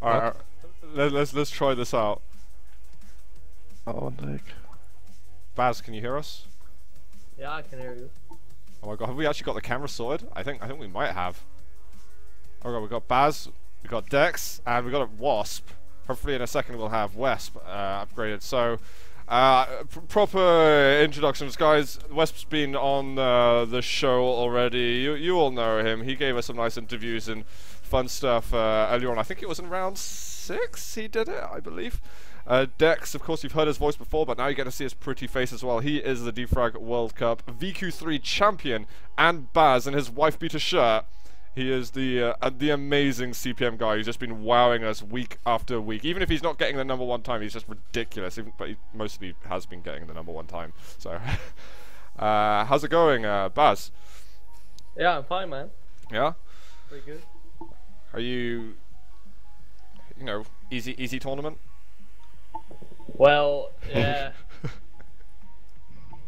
Alright, let's try this out. Oh, what the heck? Baz, can you hear us? Yeah, I can hear you. Oh my god, have we actually got the camera sorted? I think we might have. Oh god, we got Baz, we got Dex, and we got a Wasp. Hopefully in a second we'll have Wesp upgraded. So, proper introductions, guys. Wesp's been on the show already. You all know him. He gave us some nice interviews and fun stuff earlier on. I think it was in round 6 he did it, I believe. Dex, of course, you've heard his voice before, but now you get to see his pretty face as well. He is the DeFRaG World Cup VQ3 champion, and Baz in his wife beater shirt. He is the amazing CPM guy who's just been wowing us week after week. Even if he's not getting the #1 time, he's just ridiculous. But he mostly has been getting the #1 time. So, how's it going, Baz? Yeah, I'm fine, man. Yeah? Pretty good. Are you know, easy tournament? Well, yeah.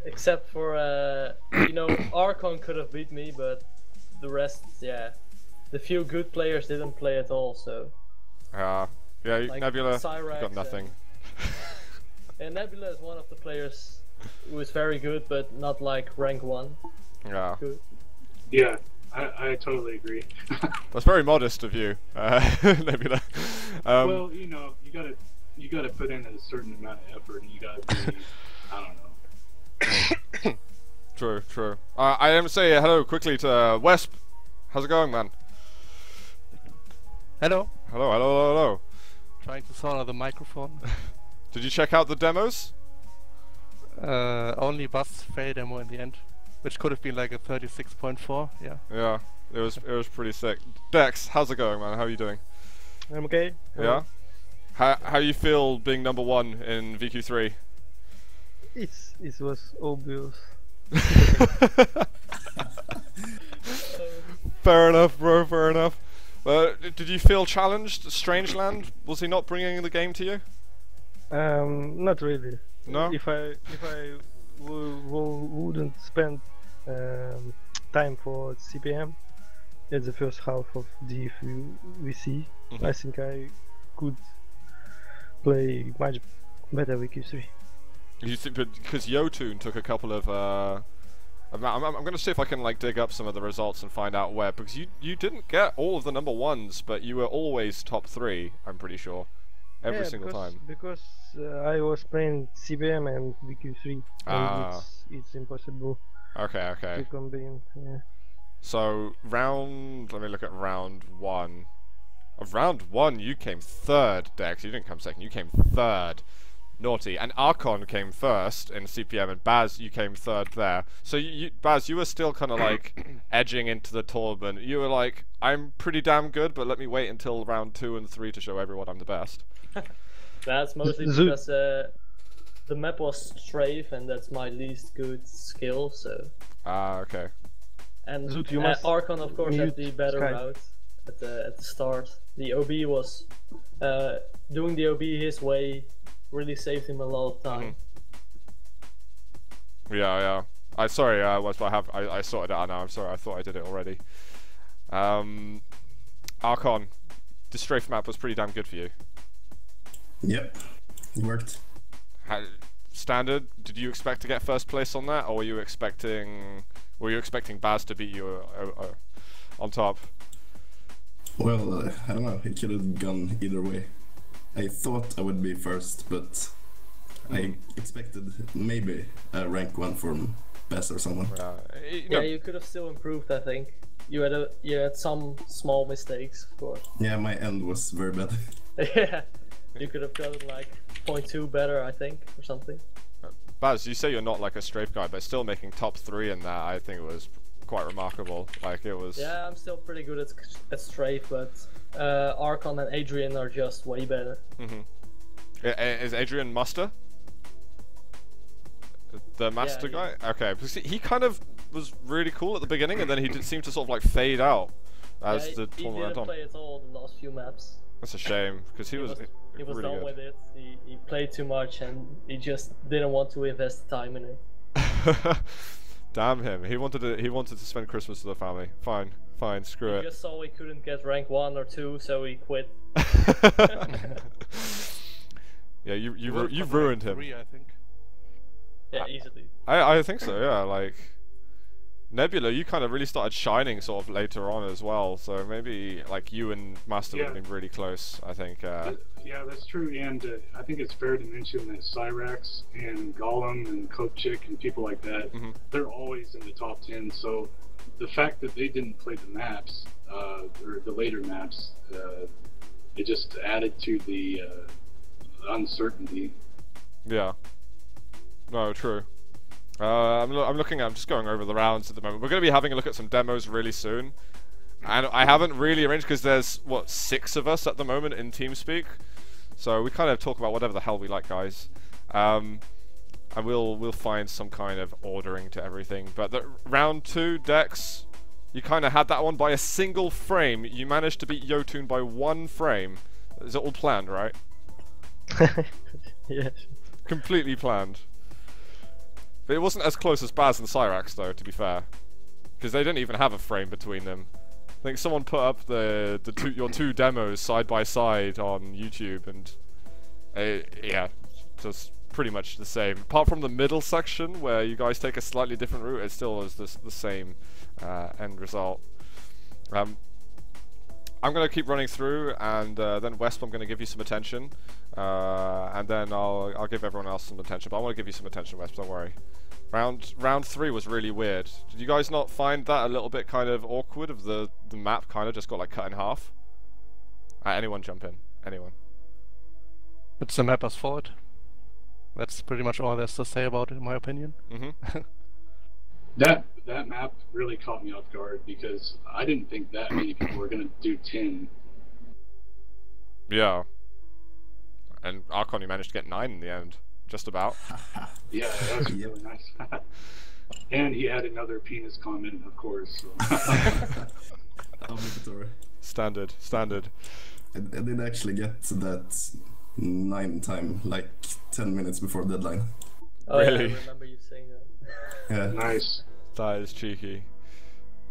Except for, you know, Archon could have beat me, but the rest, yeah. The few good players didn't play at all, so. Yeah, like Nebula, you got nothing. And Nebula is one of the players who is very good, but not like rank 1. Yeah. Good. Yeah, I totally agree. That's very modest of you, Nebula. Well, you know, you gotta put in a certain amount of effort, and you gotta be, I don't know. True. I am say hello quickly to Wesp. How's it going, man? Hello. Hello. Trying to sort out the microphone. Did you check out the demos? Only Buzz fail demo in the end, which could have been like a 36.4. Yeah. Yeah, it was pretty sick. Dex, how's it going, man? How are you doing? I'm okay. Yeah. How you feel being #1 in VQ3? It was obvious. Fair enough, bro. Fair enough. Did you feel challenged? Strangeland, was he not bringing the game to you? Not really. No. If I wouldn't spend time for CPM at the first half of the VC, I think I could play much better with Q3. You think because Yotun took a couple of I'm gonna see if I can like dig up some of the results and find out where, because you didn't get all of the #1s, but you were always top 3. I'm pretty sure, every single time. Because I was playing CBM and VQ3, and it's impossible. Okay. To combine. Yeah. So let me look at round 1. Of round 1, you came 3rd, Dex. You didn't come 2nd. You came 3rd. Naughty. And Archon came 1st in CPM, and Baz, you came 3rd there. So Baz, you were still kind of like edging into the tournament. You were like, I'm pretty damn good, but let me wait until round 2 and 3 to show everyone I'm the best. That's mostly because the map was strafe, and that's my least good skill. So. Okay. And Archon, of course, had the better route at the start. The OB was doing the OB his way. Really saved him a lot of time. Yeah. I sorted it out now. I'm sorry. I thought I did it already. Archon, the strafe map was pretty damn good for you. Yep, it worked. Standard. Did you expect to get 1st place on that, or were you expecting Baz to beat you on top? Well, I don't know. It could have gone either way. I thought I would be 1st, but I expected maybe a rank 1 from Baz or someone. Yeah, you could have still improved. I think you had some small mistakes, of course. Yeah, my end was very bad. Yeah, you could have gotten like 0.2 better, I think, or something. Baz, you say you're not like a strafe guy, but still making top 3 in that, I think it was quite remarkable. Like it was. Yeah, I'm still pretty good at strafe, but Archon and Adrian are just way better. Is Adrian Muster? The master guy? Okay, because he kind of was really cool at the beginning, and then he did seem to sort of like fade out as the tournament went on. He didn't play at all the last few maps. That's a shame, because he was really done good. with it. He played too much, and he just didn't want to invest time in it. Damn him. He wanted to spend Christmas with the family. Fine, fine, screw it. He just saw he couldn't get rank 1 or 2, so he quit. Yeah, you've ruined him. 3, I think. Yeah, easily. I think so, yeah, like Nebula, you kind of really started shining sort of later on as well, so maybe like you and Master would have been really close, I think. Yeah, that's true, and I think it's fair to mention that Cyrax and Gollum and Kopchik and people like that, they're always in the top 10, so the fact that they didn't play the maps, or the later maps, it just added to the uncertainty. Yeah. No, true. I'm just going over the rounds at the moment. We're going to be having a look at some demos really soon. And I haven't really arranged because there's, what, 6 of us at the moment in TeamSpeak. So we kind of talk about whatever the hell we like, guys. And we'll find some kind of ordering to everything. But the round 2, Dex, you kind of had that one by a single frame. You managed to beat Yotun by 1 frame. Is it all planned, right? Yes. Completely planned. But it wasn't as close as Baz and Cyrax, though, to be fair. Because they didn't even have a frame between them. I think someone put up your 2 demos side by side on YouTube, and yeah, just pretty much the same. Apart from the middle section, where you guys take a slightly different route, it still is the same end result. I'm going to keep running through, and then Wesp, I'm going to give you some attention. And then I'll give everyone else some attention, but I want to give you some attention, Wesp, don't worry. Round 3 was really weird. Did you guys not find that a little bit kind of awkward, of the map kind of just got like cut in half? Anyone jump in? Anyone? It's the mapper's fault. That's pretty much all there's to say about it, in my opinion. That map really caught me off guard because I didn't think that many people were going to do 10. Yeah. And Archon, you managed to get 9 in the end. Just about. Yeah, that was really nice. And he had another penis comment, of course. So. Obligatory. Standard. I did actually get that 9 time, like 10 minutes before deadline. Oh, Really? yeah, I remember you saying that. Yeah. Nice. That is cheeky.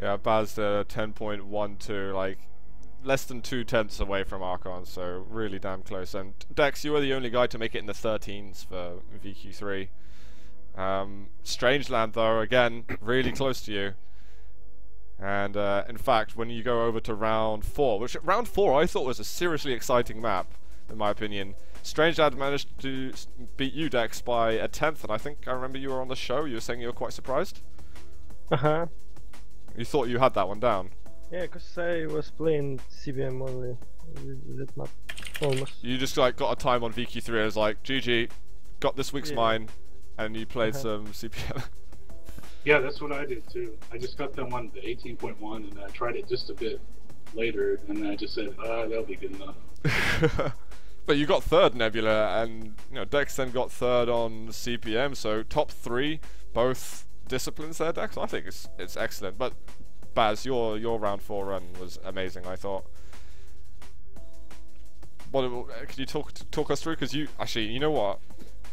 Yeah, Baz 10.12, like less than 2/10 away from Archon, so really damn close. And Dex, you were the only guy to make it in the 13s for VQ3. Strangeland, though, again, really close to you. And in fact, when you go over to round 4, which round 4 I thought was a seriously exciting map, in my opinion. Strangeland managed to beat you, Dex, by a 10th, and I think I remember you were on the show. You were saying you were quite surprised. You thought you had that one down. Yeah, because I was playing CBM only with that map, almost. You just like got a time on VQ3 and was like, GG, got this week's mine, and you played some CPM. Yeah, that's what I did too. I just got that one, the 18.1, and I tried it just a bit later, and then I just said, that'll be good enough. But you got 3rd, Nebula, and you know Dex then got 3rd on CPM, so top 3, both disciplines there, Dex. I think it's excellent. But Baz, your round 4 run was amazing, I thought. What could you talk us through? Because you know what?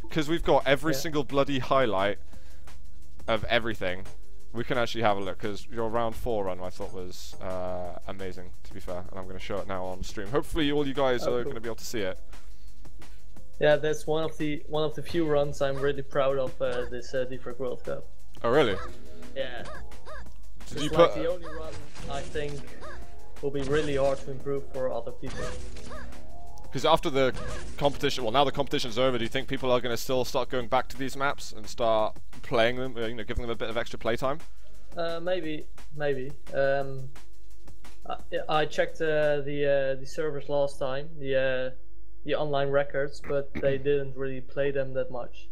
Because we've got every single bloody highlight of everything. We can actually have a look, because your round 4 run I thought was amazing, to be fair, and I'm going to show it now on stream. Hopefully all you guys are going to be able to see it. Yeah, that's one of the few runs I'm really proud of this DeFRaG World Cup. Oh really? Yeah. Did it's you like the only run I think will be really hard to improve for other people. Because after the competition, well, now the competition's over, do you think people are going to still start going back to these maps and start playing them, you know, giving them a bit of extra playtime? Maybe. I checked the servers last time, the online records, but they didn't really play them that much.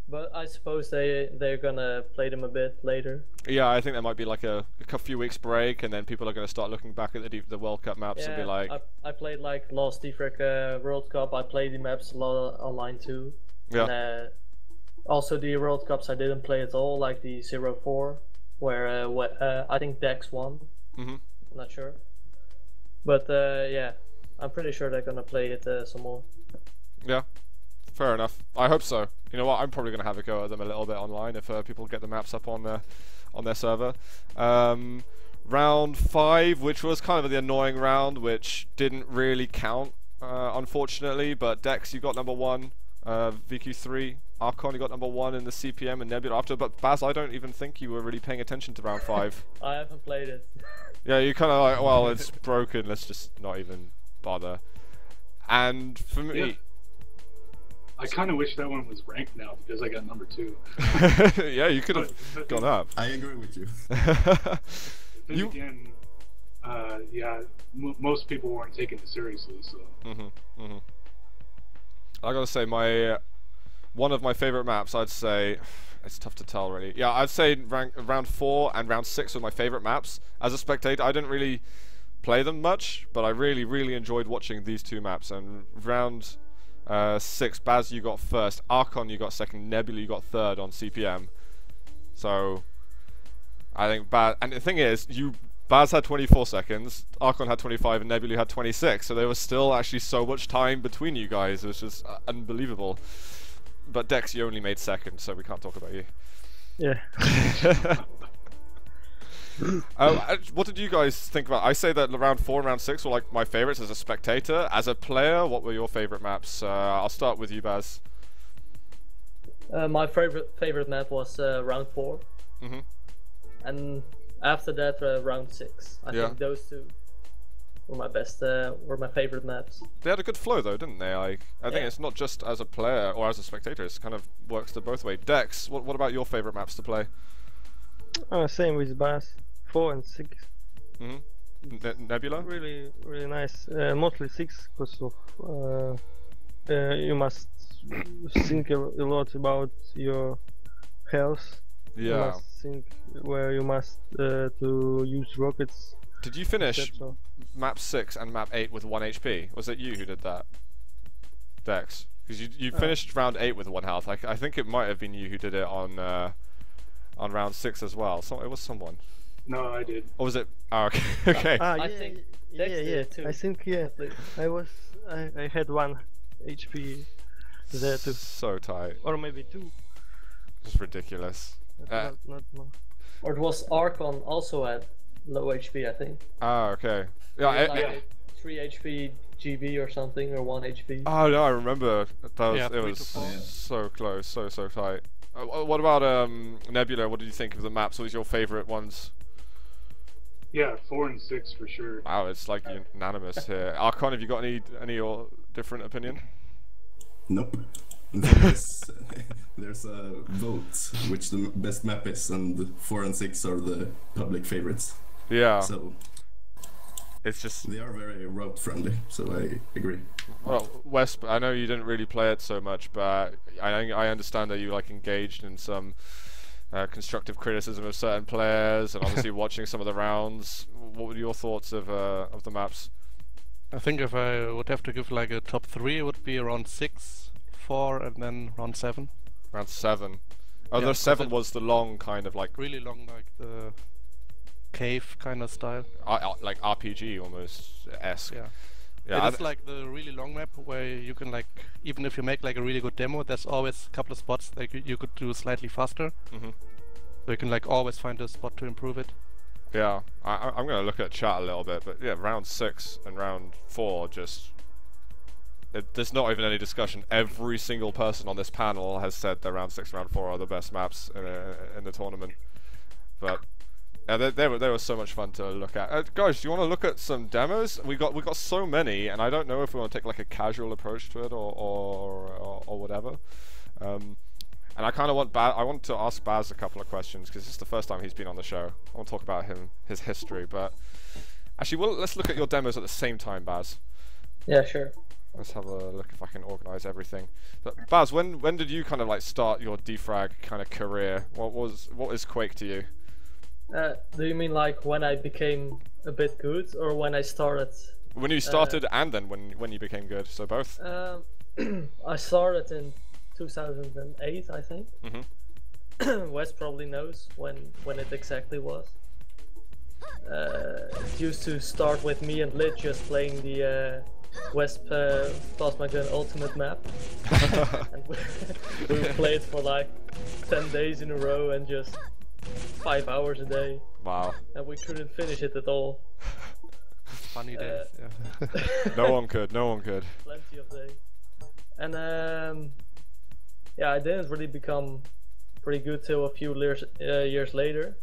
But I suppose they're gonna play them a bit later. Yeah, I think there might be like a few weeks break, and then people are going to start looking back at the World Cup maps and be like... I played like last DeFRaG World Cup, I played the maps a lot online too. Yeah. And, also the World Cups I didn't play at all, like the 0-4, where I think Dex won. I'm not sure. But yeah, I'm pretty sure they're gonna play it some more. Yeah. fair enough. I hope so. You know what? I'm probably gonna have a go at them a little bit online if people get the maps up on their server. Round 5, which was kind of the annoying round, which didn't really count, unfortunately. But Dex, you got number 1. VQ3, Archon, you got number 1 in the CPM and Nebula after. But Baz, I don't even think you were really paying attention to round 5. I haven't played it. Yeah, you kind of like, well, it's broken. Let's just not even bother. And for me. Yeah. I kind of wish that one was ranked now because I got number 2. Yeah, you could have gone up. I agree with you. Then again, yeah, most people weren't taking it seriously, so. I gotta say, one of my favorite maps, I'd say, it's tough to tell really. Yeah, I'd say round 4 and round 6 were my favorite maps. As a spectator, I didn't really play them much, but I really enjoyed watching these 2 maps. And round 6, Baz, you got first, Archon you got second, Nebula you got third on CPM. So I think Baz, and the thing is, Baz had 24 seconds, Archon had 25, and Nebula had 26. So there was still actually so much time between you guys. It was just unbelievable. But Dex, you only made second, so we can't talk about you. Yeah. What did you guys think about? I say that round 4 and round 6 were like my favorites as a spectator. As a player, what were your favorite maps? I'll start with you, Baz. My favorite map was round 4. And after that, round 6. I think those 2 were my best, were my favorite maps. They had a good flow though, didn't they? I think it's not just as a player or as a spectator, it kind of works the both ways. Dex, what about your favorite maps to play? Same with Baz, 4 and 6. Nebula? Really nice. Mostly 6 because of you must think a lot about your health. You must think where you must to use rockets. Did you finish map 6 and map 8 with 1 HP? Was it you who did that, Dex? Because you finished round 8 with 1 health. I think it might have been you who did it on round 6 as well. So it was someone. No, I did. Or was it? Oh, okay. Okay. I think Dex did too. I think I had 1 HP there too. So tight. Or maybe 2. It's ridiculous. Not more. Or it was Archon also at low HP, I think. Ah, okay. Yeah, like 3 HP GB or something, or 1 HP. Oh no, I remember. It 3 was to 4. so close, so tight. What about Nebula? What did you think of the maps? What was your favorite ones? Yeah, 4 and 6 for sure. Wow, it's like unanimous here. Archon, have you got any or different opinion? Nope. There's a vote which the best map is, and 4 and 6 are the public favorites. Yeah. So it's just they are very route friendly, so I agree. Well, Wes, I know you didn't really play it so much, but I understand that you like engaged in some constructive criticism of certain players, and obviously watching some of the rounds. What were your thoughts of the maps? I think if I would have to give like a top 3, it would be around 6, 4, and then round 7. Round 7. Oh, Yeah, the 7 was the long kind of like Really long, like the cave kind of style. like RPG almost esque. Yeah. Yeah. It's like the really long map where you can like, even if you make like a really good demo, there's always a couple of spots like you could do slightly faster. So you can like always find a spot to improve it. Yeah, I'm gonna look at chat a little bit, but yeah, round 6 and round 4 just. There's not even any discussion. Every single person on this panel has said that round 6 and round 4 are the best maps in the tournament. But yeah, they were so much fun to look at. Guys, do you want to look at some demos? We got so many, and I don't know if we want to take like a casual approach to it or whatever. And I kind of want to ask Baz a couple of questions because it's the first time he's been on the show. I want to talk about his history, but actually, let's look at your demos at the same time, Baz. Yeah, sure. Let's have a look if I can organize everything. But Baz, when did you kind of like start your DeFRaG kind of career? What is Quake to you? Do you mean like when I became a bit good, or when I started? When you started, and then when you became good. So both. I started in 2008, I think. Wes probably knows when it exactly was. It used to start with me and Lit just playing the West Plasma Gun Ultimate map. And we played for like 10 days in a row and just 5 hours a day. Wow. And we couldn't finish it at all. Funny days, yeah. No one could. No one could. Plenty of days. And yeah, I didn't really become pretty good till a few years later.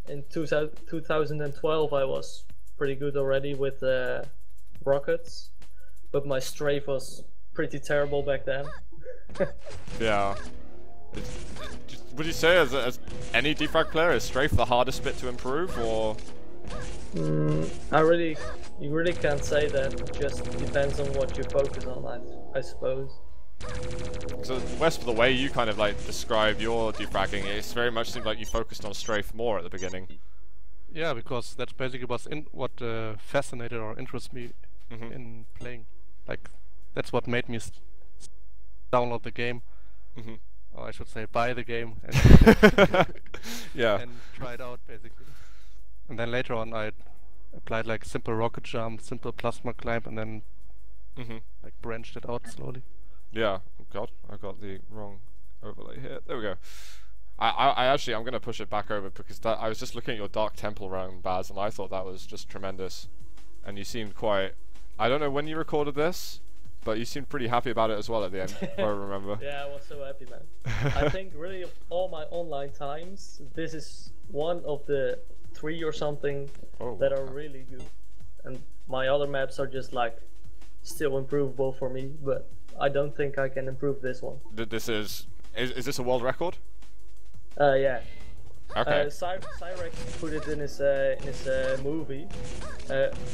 In 2012 I was pretty good already with rockets, but my strafe was pretty terrible back then. Yeah. Would you say as any DeFRaG player, is strafe the hardest bit to improve, or? You really can't say that. It just depends on what you focus on, I suppose. So West, the way you kind of like describe your DeFragging, it very much seemed like you focused on strafe more at the beginning. Yeah, because that's basically what fascinated or interests me in playing. Like, that's what made me download the game. Or I should say, buy the game. And yeah. And try it out, basically. And then later on, I applied like simple rocket jump, simple plasma climb, and then like branched it out slowly. Yeah. Oh God, I got the wrong overlay here. There we go. I actually, I'm gonna push it back over because I was just looking at your Dark Temple run, Baz, and I thought that was just tremendous. And you seemed quite. I don't know when you recorded this, but you seemed pretty happy about it as well at the end, if I remember. Yeah, I was so happy, man. I think really of all my online times, this is one of the 3 or something that are really good. And my other maps are just like still improvable for me, but I don't think I can improve this one. This is this a world record? Yeah. Okay. Cyrex put it in his movie.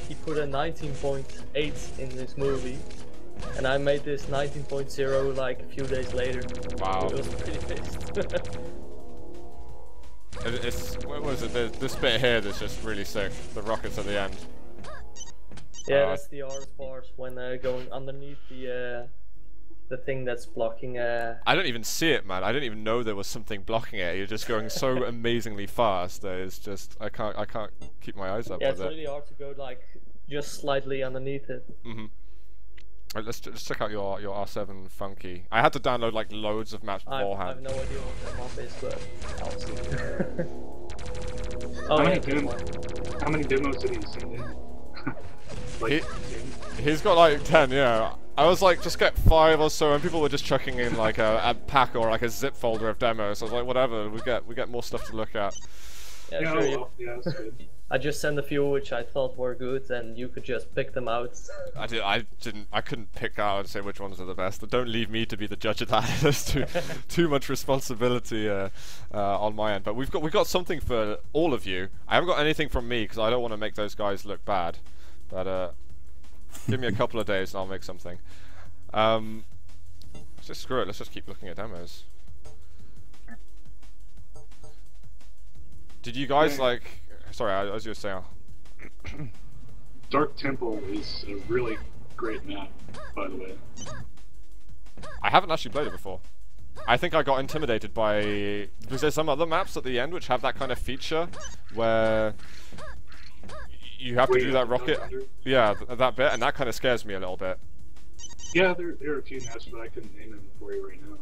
He put a 19.8 in his movie, and I made this 19.0 like a few days later. Wow. It was pretty pissed. What was it? This bit here that's just really sick. The rockets at the end. Yeah, that's the hardest part when going underneath the thing that's blocking. I don't even see it, man. I didn't even know there was something blocking it. You're just going so amazingly fast that it's just I can't keep my eyes up. Yeah, with it's really hard to go like just slightly underneath it. Let's check out your R7 Funky. I had to download like loads of maps I beforehand. have no idea what that map is, but I'll see. Oh, how many demos did he send in? Like, He's got like 10, yeah. I was like, just get 5 or so, and people were just chucking in like a pack or like a zip folder of demos. So I was like, whatever, we get more stuff to look at. Yeah, yeah, sure. well, yeah, that's good. I just sent a few which I thought were good, and you could just pick them out. I couldn't pick out and say which ones are the best. Don't leave me to be the judge of that. There's too much responsibility on my end. But we've got something for all of you. I haven't got anything from me because I don't want to make those guys look bad. But give me a couple of days and I'll make something. Just screw it. Let's just keep looking at demos. Did you guys like? Sorry, as you were saying. Dark Temple is a really great map, by the way. I haven't actually played it before. I think I got intimidated by because there's some other maps at the end which have that kind of feature where you have to do that rocket. Yeah, that bit, and that kind of scares me a little bit. Yeah, there are a few maps, but I couldn't name them for you right now.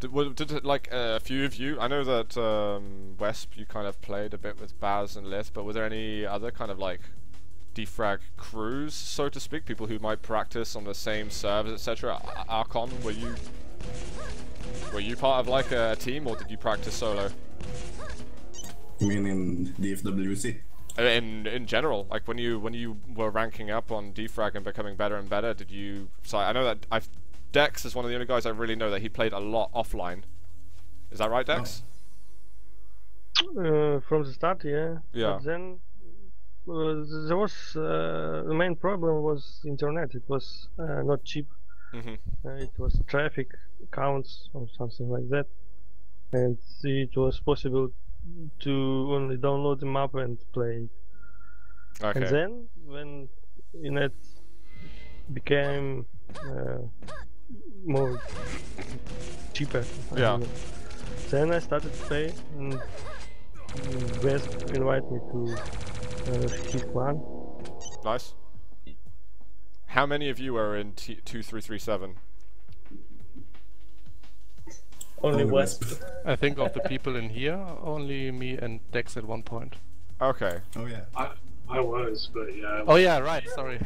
Did like a few of you? I know that Wesp, you kind of played a bit with Baz and Lith, but were there any other kind of like DeFRaG crews, so to speak, people who might practice on the same servers, etc.? Archon, were you part of like a team, or did you practice solo? You mean in DFWC? In general, like when you were ranking up on DeFRaG and becoming better and better, did you? So I know that Dex is one of the only guys I really know that he played a lot offline. Is that right, Dex? From the start, yeah. Yeah. But then there was the main problem was internet. It was not cheap. It was traffic counts or something like that, and it was possible to only download the map and play. Okay. And then when internet became more cheaper, Yeah. then I started to play, and West invited me to his clan, Nice. How many of you are in 2337? Only West. I think of the people in here, only me and Dex at one point. Okay. Oh yeah. I was, but yeah. Oh yeah, right. Sorry.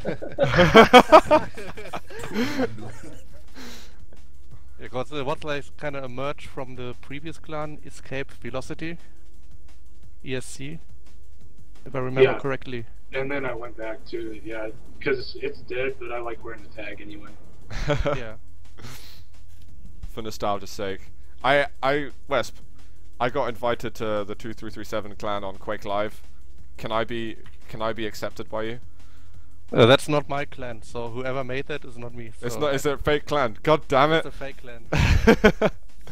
Because it was like kind of a merge from the previous clan, Escape Velocity, ESC, if I remember Yeah. correctly. And then I went back to it, yeah, because it's dead, but I like wearing the tag anyway. Yeah. For nostalgia's sake. Wesp, I got invited to the 2337 clan on Quake Live. Can I be accepted by you? That's not my clan, so whoever made that is not me. It's so not. It's a fake clan. God damn it! It's a fake clan.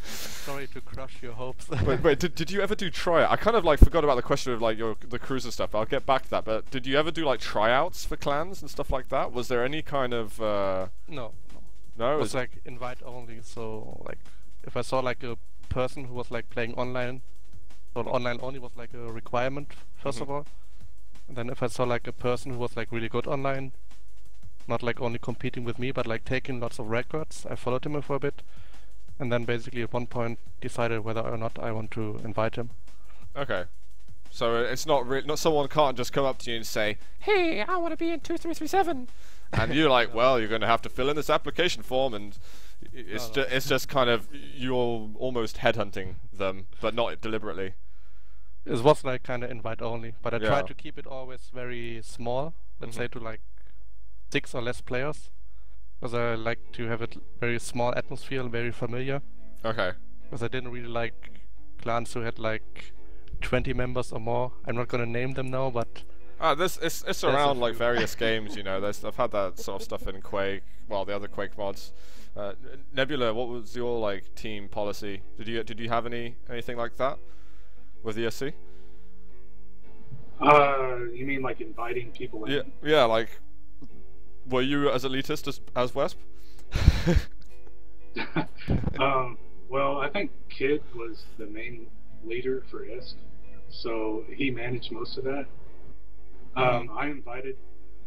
Sorry to crush your hopes. wait. Did you ever do try? I kind of like forgot about the question of like the crews and stuff. I'll get back to that. But did you ever do like tryouts for clans and stuff like that? Was there any kind of? No. No. It was like invite only. So like, if I saw like a person who was like playing online, or online only was like a requirement first of all. And then if I saw like a person who was like really good online, not like only competing with me, but like taking lots of records, I followed him for a bit, and then basically at one point decided whether or not I want to invite him. Okay. So it's not someone can't just come up to you and say, "Hey, I want to be in 2337," and you're like, "Well, you're going to have to fill in this application form," and it's just kind of you're almost headhunting them, but not deliberately. It was like kind of invite only, but I Yeah. tried to keep it always very small. Let's say to like 6 or less players, because I like to have it very small atmosphere, very familiar. Okay. Because I didn't really like clans who had like 20 members or more. I'm not gonna name them now, but It's a around like few. various games, you know. I've had that sort of stuff in Quake. Well, the other Quake mods. Nebula, what was your like team policy? Did you have anything like that with ESC? You mean like inviting people in? Yeah, yeah. Like, were you as elitist as Wesp? Well, I think Kid was the main leader for ISK, so he managed most of that. I invited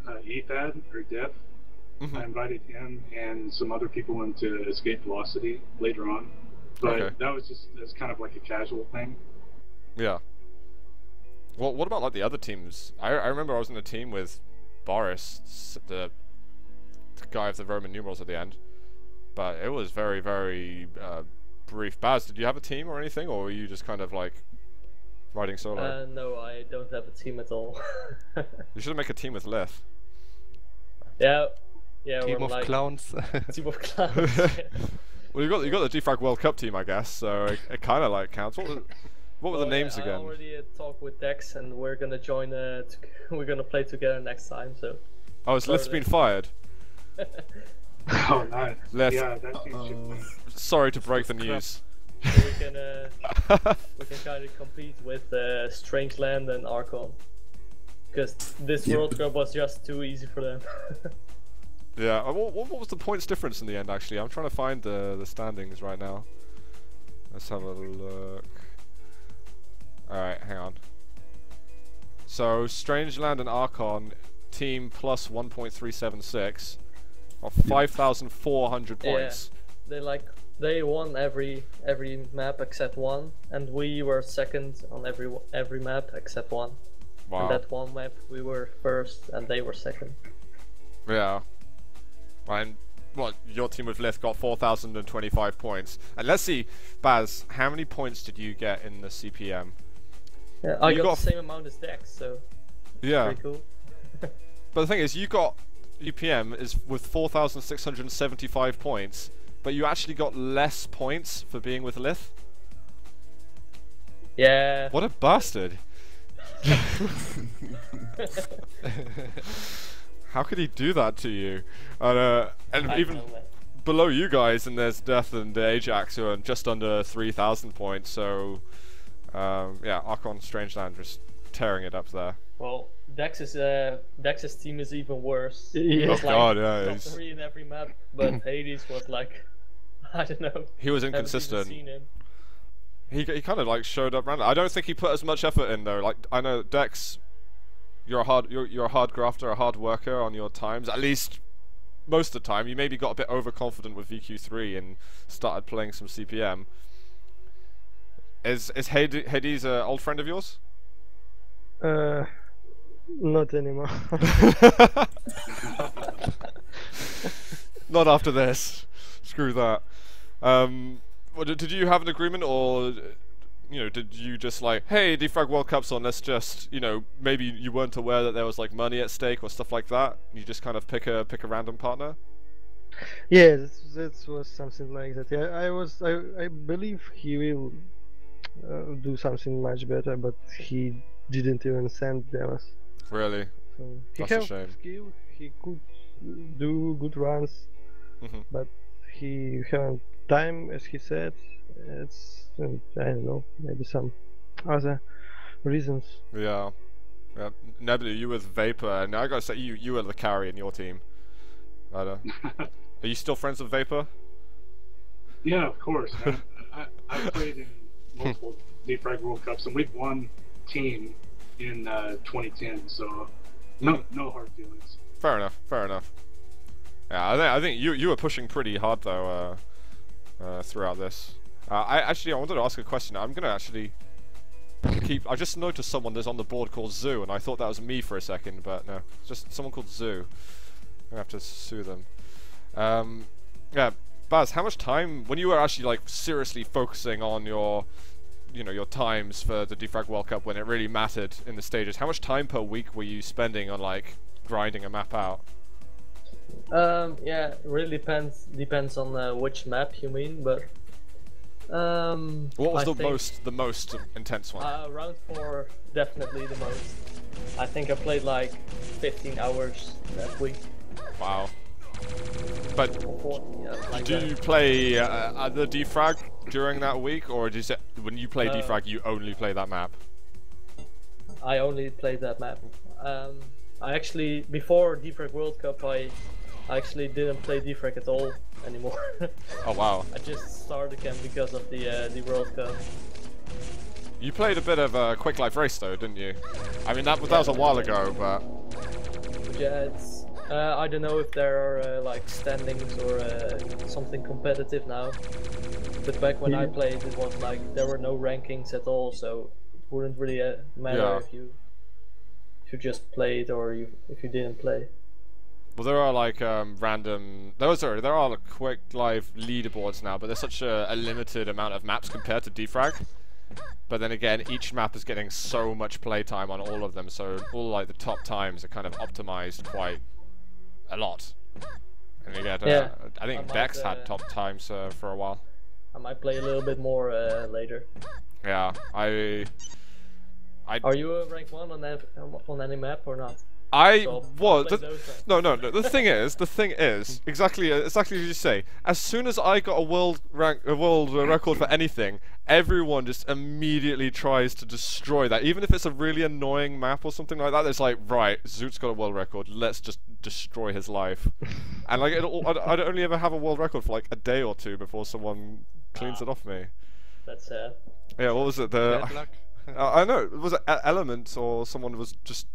Ethad, or Def. I invited him and some other people into Escape Velocity later on, but that was just as kind of like a casual thing. Yeah. Well, what about like the other teams? I remember I was in a team with Boris, the guy with the Roman numerals at the end, but it was very, very brief. Baz, did you have a team or anything, or were you just kind of like riding solo? No, I don't have a team at all. You should make a team with Lith. Yeah, team we're of like clowns. team of clowns. Yeah. Well, you got the DeFRaG World Cup team, I guess, so it kind of like counts. What were the names I again? already talked with Dex, and we're gonna join. We're gonna play together next time. So. Oh, has Lith's been fired? Oh, nice. Left. Yeah, that team should win. Sorry to break the news. So we can kind of compete with Strangeland and Archon, because this World Cup was just too easy for them. Yeah. What was the points difference in the end? Actually, I'm trying to find the standings right now. Let's have a look. Alright, hang on. So, Strangeland and Archon, team plus 1.376 of 5,400 points. Yeah, they won every map except one, and we were second on every map except one. Wow. And that one map we were first, and they were second. Yeah. And what, your team with Lith got 4,025 points. And let's see, Baz, how many points did you get in the CPM? Yeah, I You got got the same amount as Dex, so Yeah. pretty cool. But the thing is, you got UPM is with 4,675 points, but you actually got less points for being with Lith. Yeah. What a bastard! How could he do that to you? And I even know, man. below you guys, and there's Death and Ajax who are just under 3,000 points. So yeah, Archon Strangeland just tearing it up there. Well, Dex's team is even worse. Yeah. He was Oh like God, yeah, top he's- 3 in every map, but Hades was like, I don't know. He was Haven't even inconsistent. seen him. He kind of like showed up random. I don't think he put as much effort in though. Like I know Dex, you're a hard grafter, a hard worker on your times. At least most of the time. You maybe got a bit overconfident with VQ3 and started playing some CPM. Is Hades an old friend of yours? Not anymore. Not after this. Screw that. Did you have an agreement, or did you just like, hey, DeFRaG World Cup's on, let's just, maybe you weren't aware that there was like money at stake or stuff like that? You just kind of pick a random partner? Yeah, that was something like that. Yeah, I believe he will do something much better, but he didn't even send demos. Really? So he That's a have shame. skill. He could do good runs, but he haven't time, as he said. It's I don't know, maybe some other reasons. Yeah. Nebula, you with Vapor, and I gotta say, you were the carry in your team. Are you still friends with Vapor? Yeah, of course. I've played in multiple DeFRaG World Cups, and we've won team in 2010, so no hard feelings. Fair enough. Yeah, I think you were pushing pretty hard though throughout this. I wanted to ask a question. I'm gonna actually I just noticed someone that's on the board called Zoo, and I thought that was me for a second, but no, it's just someone called Zoo. I'm gonna have to sue them. Yeah, Baz, how much time, when you were actually like seriously focusing on your your times for the DeFRaG World Cup, when it really mattered in the stages, how much time per week were you spending on like grinding a map out? Yeah, it really depends on which map you mean, but what was the most intense one? Round 4, definitely the most. I think I played like 15 hours that week. Wow. But like do you play the DeFRaG during that week, or when you play DeFRaG you only play that map? I only played that map. I actually, before DeFRaG World Cup, I actually didn't play DeFRaG at all anymore. Oh wow. I just started again because of the World Cup. You played a bit of a Quick Life Race though, didn't you? I mean that was a while ago, but yeah, it's I don't know if there are like standings or something competitive now. But back when I played, it was like there were no rankings at all, so it wouldn't really matter if you just played or if you didn't play. Well, there are like random. There are like Quick Live leaderboards now, but there's such a limited amount of maps compared to DeFRaG. But then again, each map is getting so much playtime on all of them, so all like the top times are kind of optimized quite a lot. And you get, I think Bex had top times for a while. I might play a little bit more later. Yeah, Are you a rank 1 on any map or not? I So, was. play those then. No. The thing is, exactly as you say. As soon as I got a world record for anything, everyone just immediately tries to destroy that. Even if it's a really annoying map or something like that, it's like, right, Zoot's got a world record. Let's just destroy his life. And like, I'd only ever have a world record for like a day or two before someone cleans it off me. That's sad. Yeah, what was it? Bad luck. I know. Was it Element or someone was just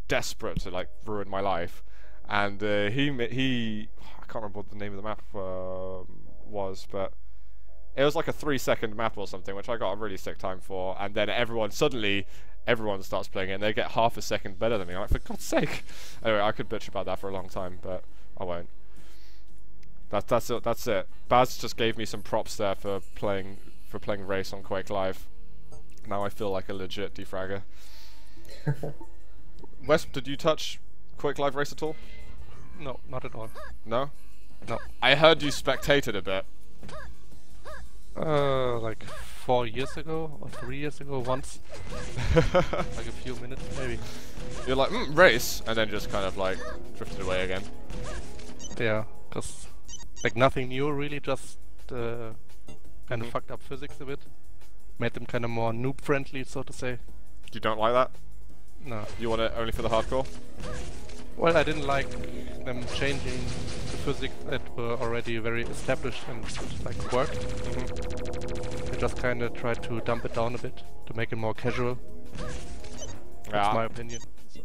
desperate to like ruin my life, and he I can't remember what the name of the map was, but it was like a 3-second map or something, which I got a really sick time for, and then everyone starts playing it and they get half a second better than me. I'm like, for God's sake. Anyway, I could bitch about that for a long time, but I won't. That's it. Baz just gave me some props there for playing race on Quake Live. Now I feel like a legit DeFragger. Wes, did you touch Quick Live Race at all? No, not at all. No? No. I heard you spectated a bit. Like 4 years ago or 3 years ago once. Like a few minutes maybe. You're like, race, and then just kind of like drifted away again. Yeah, cause like nothing new really, just kind of fucked up physics a bit. Made them kind of more noob friendly, so to say. You don't like that? No. You want it only for the hardcore? Well, I didn't like them changing the physics that were already very established and like worked. I just kind of tried to dump it down a bit to make it more casual. That's my opinion. So.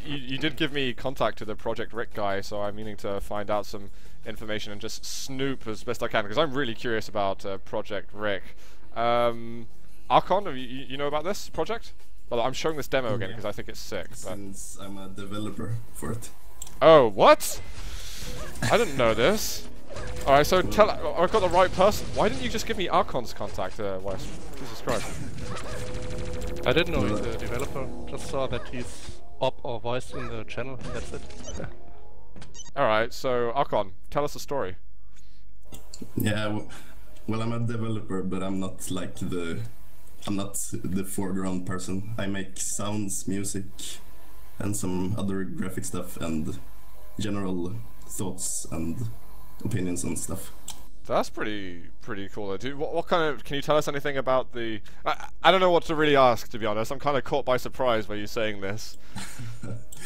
You did give me contact to the Project Rick guy, so I'm meaning to find out some information and just snoop as best I can, because I'm really curious about Project Rick. Archon, you know about this project? Well, I'm showing this demo again because I think it's sick. Since I'm a developer for it. Oh, what? I didn't know this. Alright, so I've got the right person. Why didn't you just give me Archon's contact, Wes? Jesus Christ. I didn't know he's a developer. Just saw that he's op or voice in the channel. That's it. Alright, so Archon, tell us a story. Yeah, well, I'm a developer, but I'm not like I'm not the foreground person. I make sounds, music, and some other graphic stuff, and general thoughts and opinions on stuff. That's pretty cool. Dude, what kind of? Can you tell us anything about the? I don't know what to really ask, to be honest. I'm kind of caught by surprise by you saying this.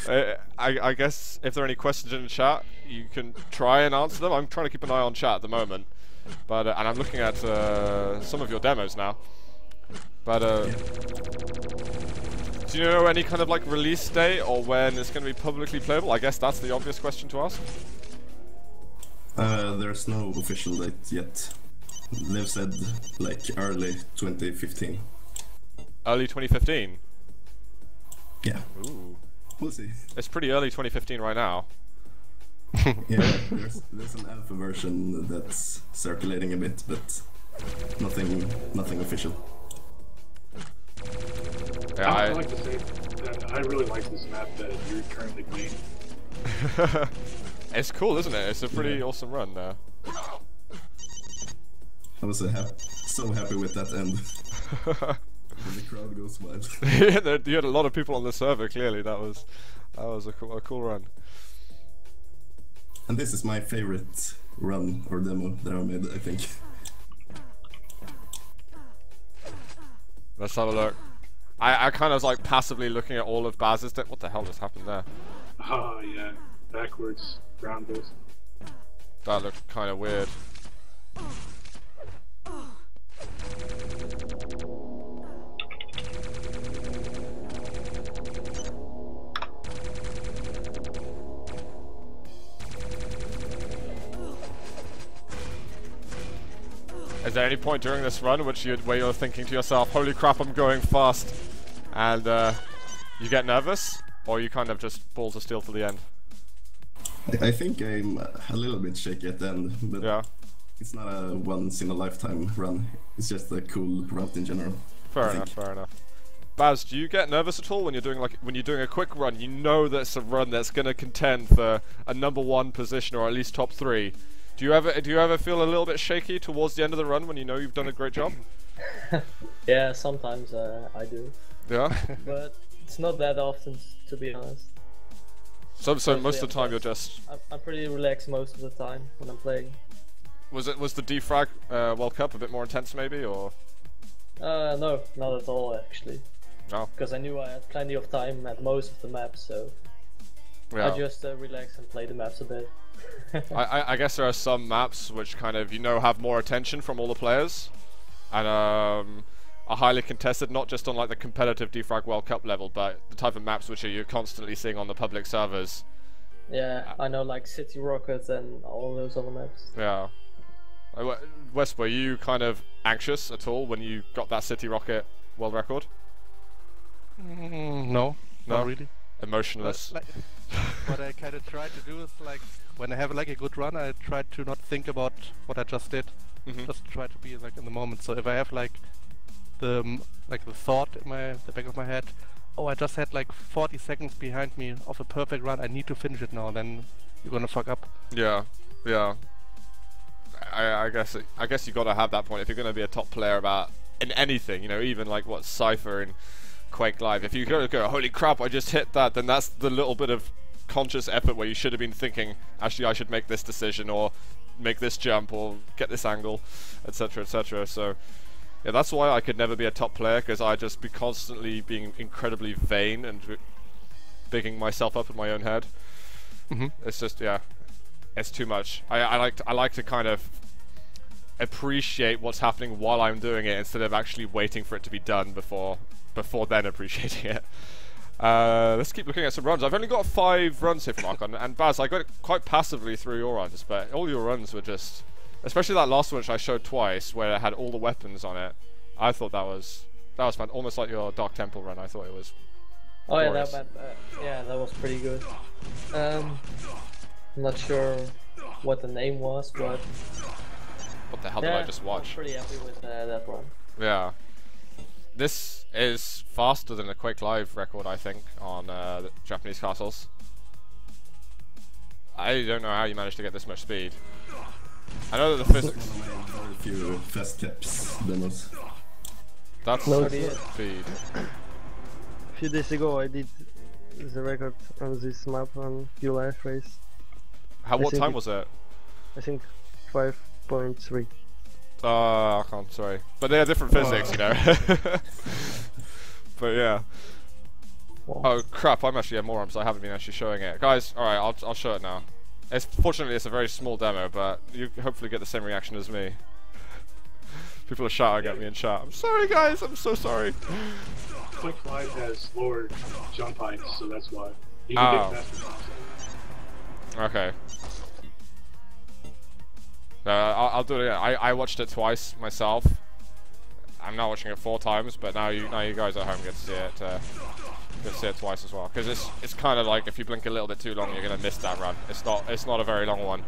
I guess if there are any questions in the chat, you can try and answer them. I'm trying to keep an eye on chat at the moment, but and I'm looking at some of your demos now. But do you know any kind of like release date or when it's going to be publicly playable? I guess that's the obvious question to ask. There's no official date yet. They've said like early 2015. Early 2015? Yeah. Ooh. We'll see. It's pretty early 2015 right now. Yeah, there's an alpha version that's circulating a bit, but nothing official. Yeah, I'd like to say that I really like this map that you're currently playing. It's cool, isn't it? It's a pretty awesome run there. I was so happy with that end. When the crowd goes wild. Yeah, you had a lot of people on the server. Clearly, that was a cool run. And this is my favorite run or demo that I made, I think. Let's have a look. I kind of was like passively looking at all of Baz's. What the hell just happened there? Oh yeah, backwards ground boost. That looked kind of weird. Is there any point during this run where you're thinking to yourself, holy crap, I'm going fast, and you get nervous? Or you kind of just balls of steel to the end? I think I'm a little bit shaky at the end, but yeah. It's not a once-in-a-lifetime run. It's just a cool route in general. Fair enough. Baz, do you get nervous at all when you're doing a quick run? You know that's a run that's going to contend for a #1 position or at least top 3. Do you ever feel a little bit shaky towards the end of the run when you know you've done a great job? Yeah, sometimes I do. Yeah. But it's not that often, to be honest. So most of the time you're just. I'm pretty relaxed most of the time when I'm playing. Was the DeFRaG World Cup a bit more intense maybe, or? No, not at all actually. No. Because I knew I had plenty of time at most of the maps, so yeah. I just relax and play the maps a bit. I guess there are some maps which kind of have more attention from all the players, and are highly contested, not just on like the competitive DeFRaG World Cup level, but the type of maps which you're constantly seeing on the public servers. Yeah, I know, like City Rocket and all those other maps. Yeah. Wes, were you kind of anxious at all when you got that City Rocket world record? No, not really. Emotionless. But, what I kind of try to do is like when I have like a good run, I try to not think about what I just did. Just try to be like in the moment. So if I have like the thought in the back of my head, oh, I just had like 40 seconds behind me of a perfect run, I need to finish it now, then you're gonna fuck up. Yeah. I guess you gotta have that point if you're gonna be a top player in anything, even like what Cypher and Quake Live. If you go, holy crap, I just hit that, then that's the little bit of conscious effort where you should have been thinking, actually I should make this decision or make this jump or get this angle, etc, etc. So yeah, that's why I could never be a top player, because I'd just be constantly being incredibly vain and bigging myself up in my own head. It's just, yeah, it's too much. I like to kind of appreciate what's happening while I'm doing it instead of actually waiting for it to be done before before then appreciating it. Let's keep looking at some runs. I've only got 5 runs here from Archon, and Baz, I got it quite passively through your runs, but all your runs were just, especially that last one which I showed twice, where it had all the weapons on it. I thought that was fun, almost like your Dark Temple run. I thought it was. Oh yeah, glorious. that was pretty good. I'm not sure what the name was, but What the hell did I just watch? I'm pretty happy with that run. Yeah. This is faster than a Quake Live record, I think, on the Japanese castles. I don't know how you managed to get this much speed. I know that the physics... Very few fast caps demos. That's No, speed. A few days ago I did the record on this map on Pure Life race. What think time it- was it? I think 5.3. I can't, sorry. But they are different physics, you know. But yeah. Wow. Oh crap, I'm actually at more arms, I haven't been actually showing it. Guys, alright, I'll show it now. Fortunately it's a very small demo, but you hopefully get the same reaction as me. People are shouting at me in chat. I'm sorry guys, I'm so sorry. Quick Live has lower jump heights, so that's why. You can Oh. get faster jumps. Okay. I'll do it again. I watched it twice myself. I'm now watching it 4 times, but now you guys at home get to see it. Get to see it twice as well, because it's kind of like if you blink a little bit too long, you're gonna miss that run. It's not a very long one.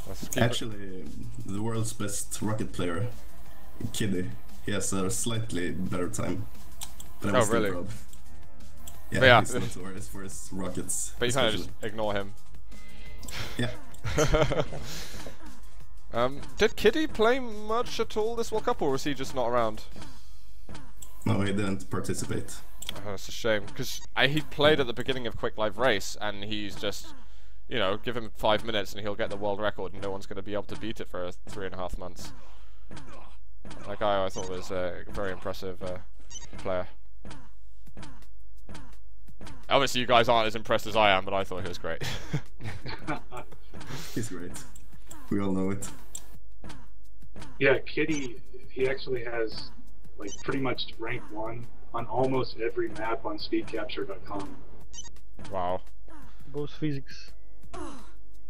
Let's keep it. Actually, the world's best rocket player, Kiddy, he has a slightly better time. But I'm Oh, still really? proud. Yeah, But yeah. he's notorious for his rockets. But you kind of especially. just ignore him. Yeah. Did Kitty play much at all this World Cup, or was he just not around? No, he didn't participate. Oh, that's a shame, because he played at the beginning of Quick Live Race, and he's just, you know, give him 5 minutes and he'll get the world record, and no one's going to be able to beat it for 3.5 months. That guy I thought was a very impressive player. Obviously you guys aren't as impressed as I am, but I thought he was great. He's great. We all know it. Yeah, Kitty, he actually has like pretty much rank 1 on almost every map on speedcapture.com. Wow. Both physics.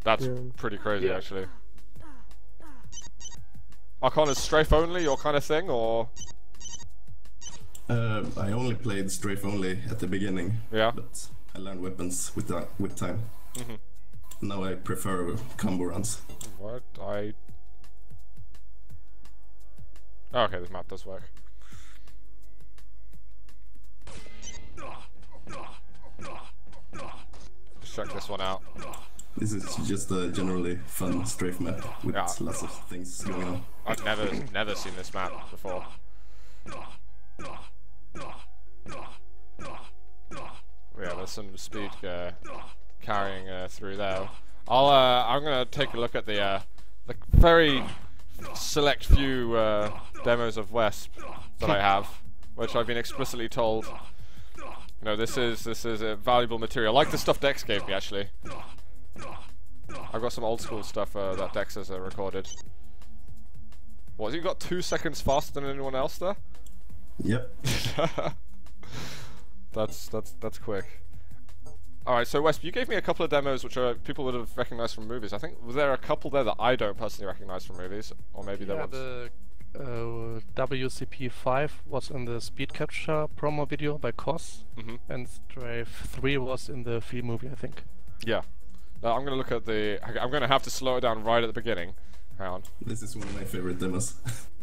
That's Yeah. pretty crazy, Yeah. actually. Archon is strafe only, your kind of thing, or? I only played strafe only at the beginning. Yeah. But I learned weapons with time. Now I prefer combo runs. What? Oh, okay, this map does work. Let's check this one out. This is just a generally fun strafe map with Yeah. lots of things going on. I've never seen this map before. Yeah, there's some speed carrying through there. I'm gonna take a look at the very select few demos of WESP that I have, which I've been explicitly told, you know, this is a valuable material, like the stuff Dex gave me actually. I've got some old school stuff that Dex has recorded. What, you got 2 seconds faster than anyone else there? Yep. That's quick. Alright, so Wesp, you gave me a couple of demos which people would have recognized from movies. I think, was there a couple there that I don't personally recognize from movies? Or maybe there was. The WCP5 was in the Speed Capture promo video by Kos, and Strafe 3 was in the film movie, I think. Yeah. Now I'm gonna look at I'm gonna have to slow it down right at the beginning. Hang on. This is one of my favorite demos.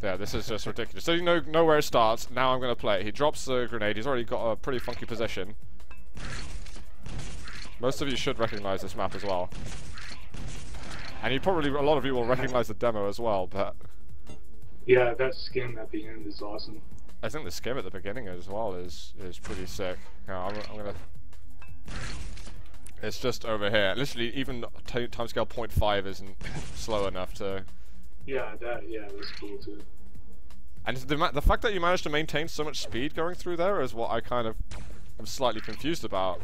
Yeah, this is just ridiculous. So you know where it starts. Now I'm gonna play it. He drops the grenade. He's already got a pretty funky position. Most of you should recognize this map as well. And a lot of you will recognize the demo as well, but Yeah, that skin at the end is awesome. I think the skim at the beginning as well is pretty sick. Now, I'm gonna. It's just over here. Literally, even timescale 0.5 isn't slow enough to. Yeah, that's cool too. And the fact that you managed to maintain so much speed going through there is what I kind of am slightly confused about.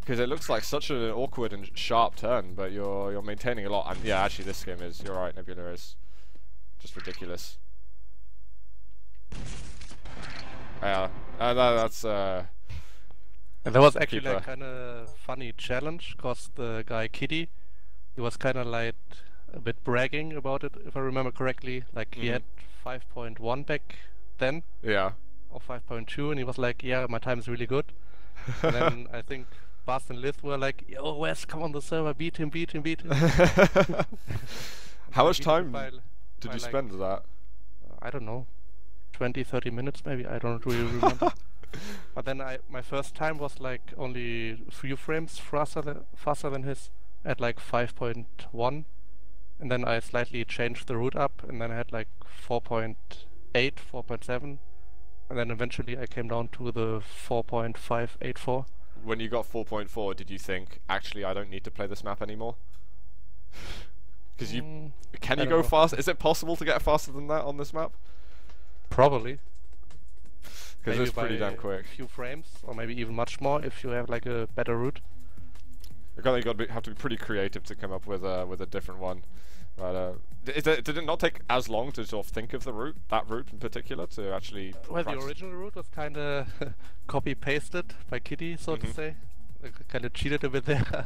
Because it looks like such an awkward and sharp turn, but you're maintaining a lot. And yeah, actually, this skim is. You're right, Nebula is just ridiculous. Yeah, that's And there was actually Keeper. like kind of funny challenge, cause the guy Kitty, he was kind of like a bit bragging about it, if I remember correctly. Like he had 5.1 back then, yeah. or 5.2, and he was like, "Yeah, my time is really good." And then I think Bast and Liz were like, "Yo, Wes, come on the server, beat him, beat him, beat him." How much Beat him time by did you like, spend with that? I don't know, 20, 30 minutes maybe. I don't really remember. But then my first time was like only a few frames faster than his, at like 5.1, and then I slightly changed the route up, and then I had like 4.8, 4.7, and then eventually I came down to the 4.584. When you got 4.4, did you think, actually, I don't need to play this map anymore? Because can I you don't go know. fast? Is it possible to get faster than that on this map? Probably. Because Maybe it's pretty by damn quick. a few frames, or maybe even much more if you have like a better route. You have to be pretty creative to come up with a different one. But did it not take as long to sort of think of that route in particular, to actually? Well, the practice? original route was kind of copy-pasted by Kitty, so to say. Kind of cheated a bit there.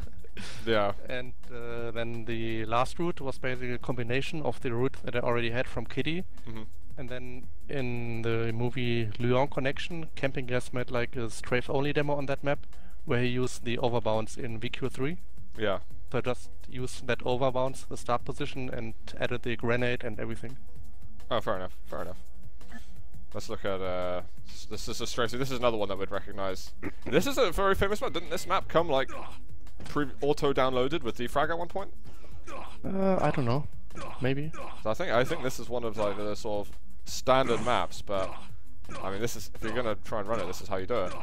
Yeah. And then the last route was basically a combination of the route that I already had from Kitty. And then in the movie Lyon Connection, Camping Gas made like a strafe-only demo on that map, where he used the overbounce in VQ3. Yeah. So I just used that overbounce, the start position, and added the grenade and everything. Oh, fair enough. Fair enough. Let's look at this is a strafe. This is another one that we'd recognize. This is a very famous map. Didn't this map come like auto-downloaded with DeFRaG at one point? I don't know. Maybe. So I think this is one of like the sort of standard maps, but I mean, this is, if you're gonna try and run it, this is how you do it.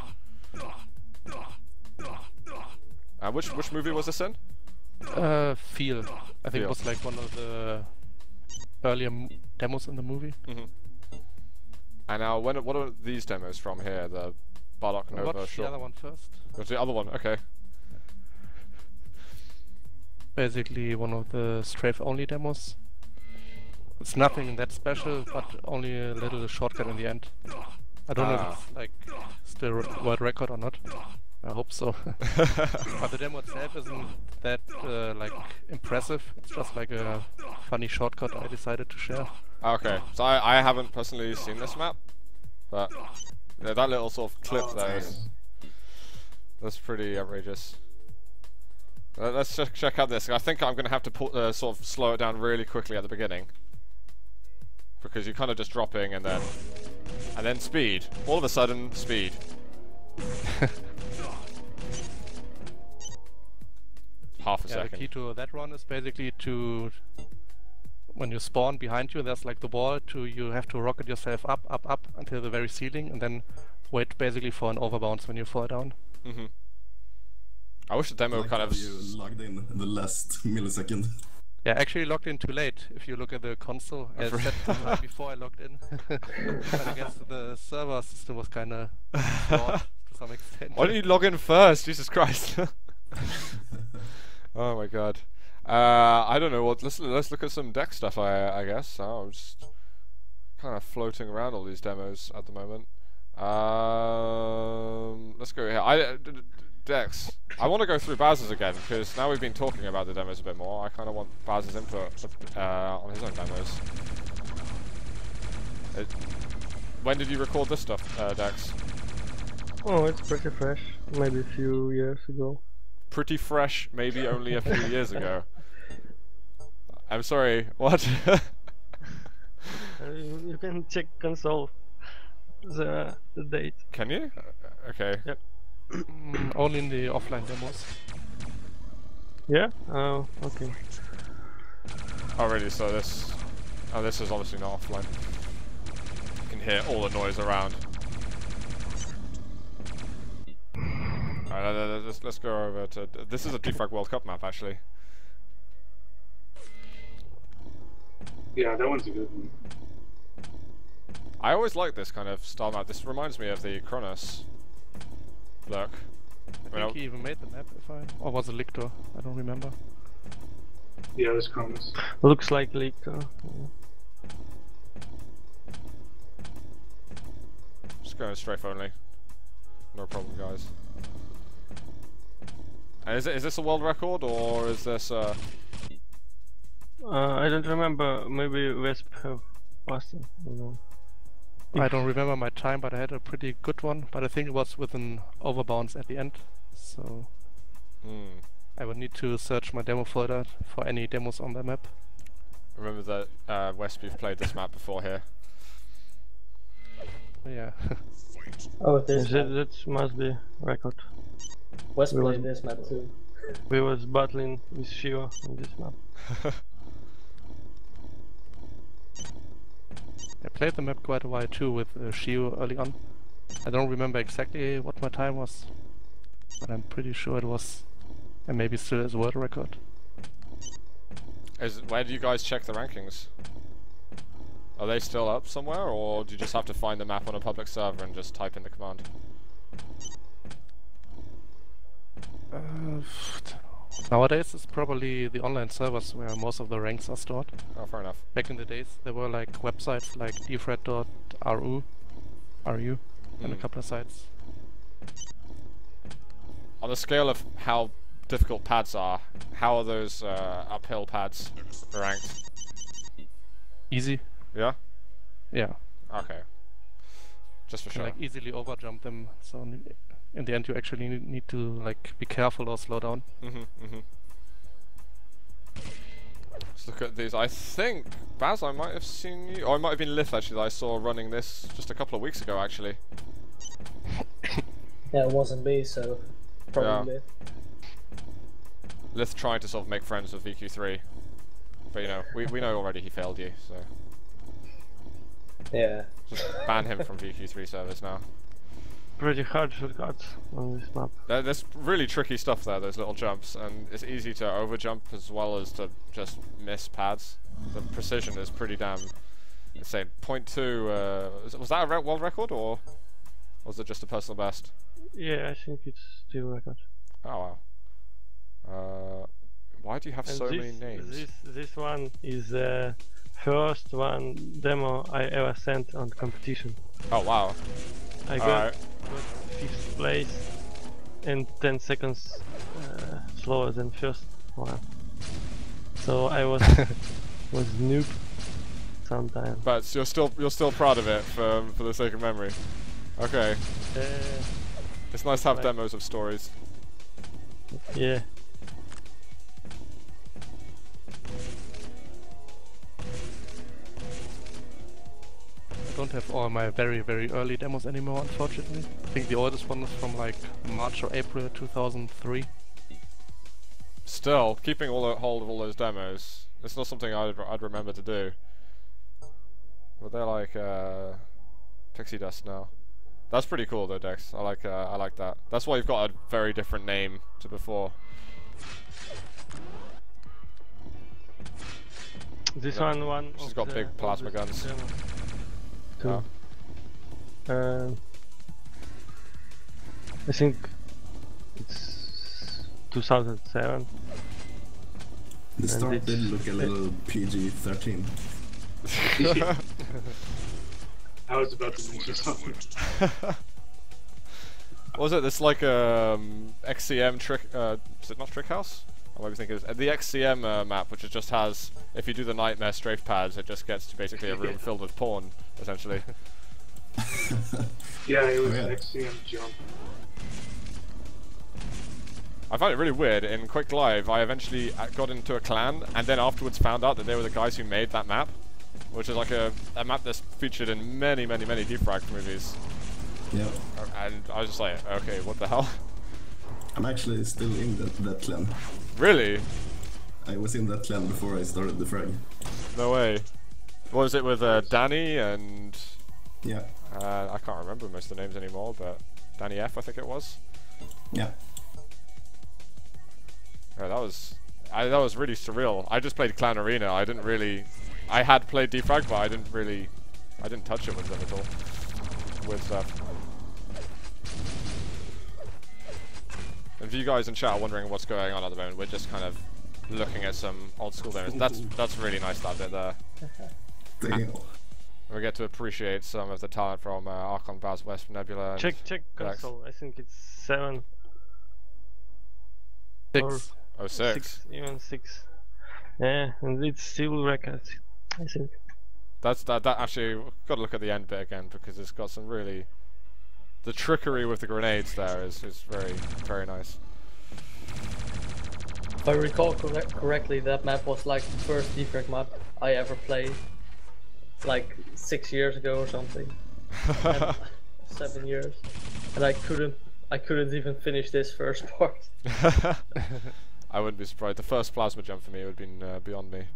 Which movie was this in? Feel. I think Feel. it was like one of the earlier demos in the movie. And now, what are these demos from here? The Bardock Nova Watch the short. other one first. What's the other one? Okay. Basically one of the strafe-only demos. It's nothing that special, but only a little shortcut in the end. I don't know if it's like still world record or not. I hope so. But the demo itself isn't that like impressive. It's just like a funny shortcut I decided to share. Okay, so I haven't personally seen this map, but yeah, that little sort of clip there that's pretty outrageous. Let's check out this. I think I'm going to have to sort of slow it down really quickly at the beginning, because you're kind of just dropping and then speed. All of a sudden, speed. Half a The second. key to that run is basically to, when you spawn behind you, there's like the wall, you have to rocket yourself up until the very ceiling, and then wait basically for an overbounce when you fall down. I wish the demo Like kind how of. you logged in the last millisecond. Yeah, actually logged in too late. If you look at the console, I set it right before I logged in. But I guess the server system was kind of flawed to some extent. Why don't you log in first? Jesus Christ. Oh my god. I don't know what. Let's look at some deck stuff. I guess. I'm just kind of floating around all these demos at the moment. Let's go here. Dex. I want to go through Baz's again, because now we've been talking about the demos a bit more. I kind of want Baz's input on his own demos. When did you record this stuff, Dex? Oh, it's pretty fresh. Maybe a few years ago. Pretty fresh, maybe only a few years ago. I'm sorry, what? You can check console the date. Can you? Okay. Yep. Only in the offline demos. Yeah? Oh, okay. Oh really, so this... Oh, this is obviously not offline. You can hear all the noise around. Alright, let's go over to... This is a DeFRaG World Cup map, actually. Yeah, that one's a good one. I always like this kind of style map. This reminds me of the Kronos look. I think he even made the map, or was it Lictor? I don't remember. Yeah, it was Cronus. Looks like leaked. Let's going strafe only. No problem, guys. And is this a world record or is this I don't remember. Maybe Wesp have faster. I don't know. I don't remember my time, but I had a pretty good one. But I think it was with an overbounce at the end. So I would need to search my demo folder for any demos on the map. Remember that Wesp, you've played this map before here. Yeah. Oh, this That must be record. West played this map too. We was battling with Shio on this map. I played the map quite a while too with Shio early on. I don't remember exactly what my time was, but I'm pretty sure it was, and maybe still is a world record. Where do you guys check the rankings? Are they still up somewhere, or do you just have to find the map on a public server and just type in the command? Nowadays it's probably the online servers where most of the ranks are stored. Oh, fair enough. Back in the days there were like websites like DeFRaG.ru and a couple of sites. On the scale of how difficult pads are, how are those uphill pads ranked? Easy. Yeah? Yeah. Okay. Just for You can sure. like easily overjump them, so in the end you actually need to like be careful or slow down. Let's look at these. I think, Baz, I might have seen you, or I might have been Lith actually, that I saw running this just a couple of weeks ago actually. Yeah, it wasn't me, so probably. Lith trying to sort of make friends with VQ3. But you know, we know already he failed you, so Yeah. just ban him from VQ3 servers now. Pretty hard shortcuts on this map. There's really tricky stuff there, those little jumps, and it's easy to overjump as well as to just miss pads. The precision is pretty damn insane. 0.2, was that a world record, or was it just a personal best? Yeah, I think it's still record. Oh wow. Why do you have And so many names? This one is the first one demo I ever sent on competition. Oh wow. I got 5th place and 10 seconds slower than first one. So I was noob sometimes. But you're still proud of it for the sake of memory. Okay. It's nice to have demos of stories. Yeah. I don't have all my very early demos anymore, unfortunately. I think the oldest one is from like March or April 2003. Still, keeping hold of all those demos, it's not something I'd remember to do. But they're like pixie dust now. That's pretty cool though, Dex. I like that. That's why you've got a very different name to before. This Yeah. one. She's of got the big plasma oldest guns. demo. Yeah. I think it's 2007. The start it's- did look a little PG-13. I was about to mention something. What was it? It's like XCM trick. Is it not Trick House? I might be thinking it's the XCM map, which it just has. If you do the nightmare strafe pads, it just gets to basically a room filled with porn, essentially. Yeah, it was Oh, yeah. XCM jump. I find it really weird. In Quick Live, I eventually got into a clan, and then afterwards found out that they were the guys who made that map, which is like a map that's featured in many DeFRaG movies. Yeah. And I was just like, okay, what the hell? I'm actually still in that clan. Really? I was in that clan before I started DeFRaG. No way. What was it with Danny and... Yeah. I can't remember most of the names anymore, but Danny F, I think it was. Yeah. Yeah, that was really surreal. I just played Clan Arena. I didn't really... I had played DeFRaG, but I didn't touch it with them at all. Weird stuff. And if you guys in chat are wondering what's going on at the moment, we're just kind of looking at some old school demos. That's really nice, that bit there. Damn. We get to appreciate some of the talent from Archon, Baz, West, Nebula, and Check console. I think it's 7 or 6. Oh, 6. even 6. Yeah, and it's still records, I think. That actually, got to look at the end bit again because it's got some really... The trickery with the grenades there is very, very nice. If I recall correctly, that map was like the first DeFRaG map I ever played, like 6 years ago or something. 7 years, and I couldn't even finish this first part. I wouldn't be surprised. The first plasma jump for me would have been beyond me.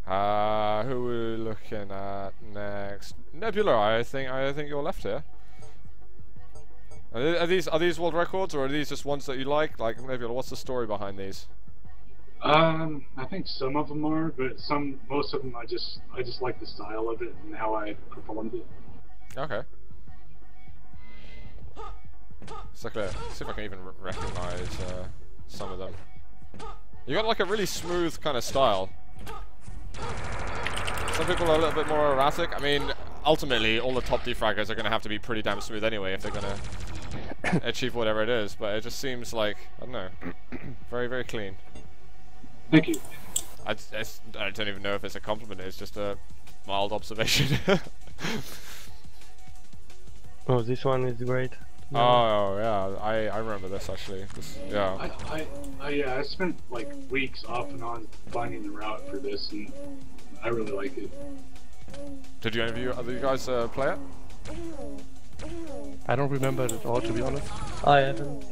Who are we looking at next? Nebula, I think you're left here. Are these world records, or are these just ones that you like? Like Nebula, what's the story behind these? I think some of them are, but most of them I just like the style of it and how I performed it. Okay. See if I can even recognize some of them. You got like a really smooth kind of style. Some people are a little bit more erratic. I mean, ultimately, all the top DeFraggers are going to have to be pretty damn smooth anyway if they're going to achieve whatever it is. But it just seems like, I don't know, very, very clean. Thank you. I don't even know if it's a compliment. It's just a mild observation. Oh, this one is great. Oh yeah, I remember this actually. Yeah. I spent like weeks off and on finding the route for this, and I really like it. Did any of you other guys play it? I don't remember it at all, to be honest. I haven't.